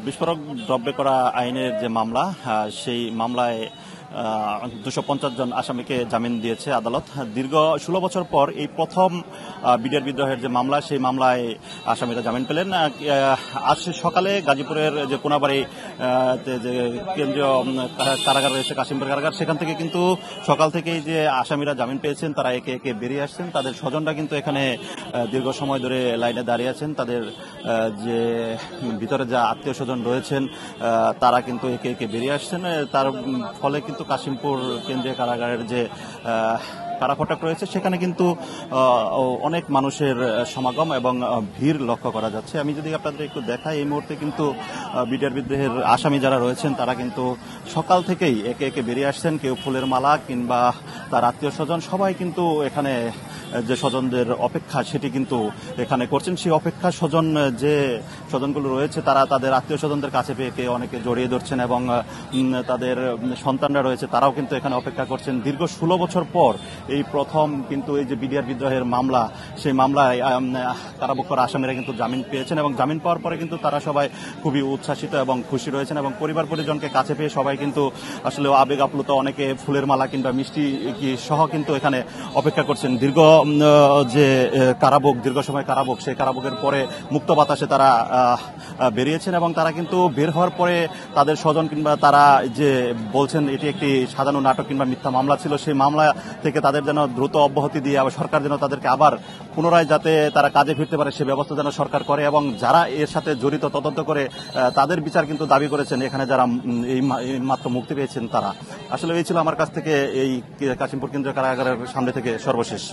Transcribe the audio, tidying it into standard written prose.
বিস্ফোরক দ্রব্য করা আইনের যে মামলা, সেই মামলায় 250 জন আসামিকে জামিন দিয়েছে আদালত। দীর্ঘ 16 বছর পর এই প্রথম বিডিআর বিদ্রোহের যে মামলা, সেই মামলায় আসামিরা জামিন পেলেন। আজ সকালে গাজীপুরের যে কোনাবাড়ি যে কেন্দ্রীয় কারাগার রয়েছে, কাশিমপুর কারাগার, সেখান থেকে কিন্তু সকাল থেকেই যে আসামিরা জামিন পেয়েছেন তারা একে একে বেরিয়ে আসছেন। তাদের স্বজনরা কিন্তু এখানে দীর্ঘ সময় ধরে লাইনে দাঁড়িয়ে আছেন। তাদের যে ভিতরে যা আত্মীয় স্বজন রয়েছেন তারা কিন্তু একে একে বেরিয়ে আসছেন। তার ফলে কিন্তু কাশিমপুর কেন্দ্রীয় কারাগারের যে কারাফটক রয়েছে সেখানে কিন্তু অনেক মানুষের সমাগম এবং ভিড় লক্ষ্য করা যাচ্ছে। আমি যদি আপনাদের একটু দেখাই, এই মুহূর্তে কিন্তু বিডিআর বিদ্রোহের আসামি যারা রয়েছেন তারা কিন্তু সকাল থেকেই একে একে বেরিয়ে আসছেন। কেউ ফুলের মালা কিংবা তার আত্মীয় স্বজন সবাই কিন্তু এখানে যে স্বজনদের অপেক্ষা সেটি কিন্তু এখানে করছেন। সেই অপেক্ষা যে স্বজনগুলো রয়েছে তারা তাদের আত্মীয় স্বজনদের কাছে পেয়ে অনেকে জড়িয়ে ধরছেন এবং তাদের সন্তানরা রয়েছে তারাও কিন্তু এখানে অপেক্ষা করছেন। দীর্ঘ 16 বছর পর এই প্রথম কিন্তু এই যে বিডিআর বিদ্রোহের মামলা, সেই মামলায় কারাভোগ করা আসামিরা কিন্তু জামিন পেয়েছেন এবং জামিন পাওয়ার পরে কিন্তু তারা সবাই খুবই উচ্ছ্বাসিত এবং খুশি রয়েছেন এবং পরিবার পরিজনকে কাছে পেয়ে সবাই কিন্তু আসলে আবেগ আপ্লুত, অনেকে ফুলের মালা কিংবা মিষ্টি সহ কিন্তু এখানে অপেক্ষা করছেন। দীর্ঘ সময় কারাভোগ, সেই কারাভোগের পরে মুক্ত বাতাসে তারা বেরিয়েছেন এবং তারা কিন্তু বের হওয়ার পরে তাদের স্বজন কিংবা তারা যে বলছেন এটি একটি সাজানো নাটক কিংবা মিথ্যা মামলা ছিল, সেই মামলা থেকে তাদের যেন দ্রুত অব্যাহতি দিয়ে আবার সরকার যেন তাদেরকে আবার পুনরায় যাতে তারা কাজে ফিরতে পারে সে ব্যবস্থা যেন সরকার করে এবং যারা এর সাথে জড়িত তদন্ত করে তাদের বিচার কিন্তু দাবি করেছেন এখানে যারা এই মাত্র মুক্তি পেয়েছেন তারা। আসলে এই ছিল আমার কাছ থেকে এই কাশিমপুর কেন্দ্রীয় কারাগারের সামনে থেকে সর্বশেষ।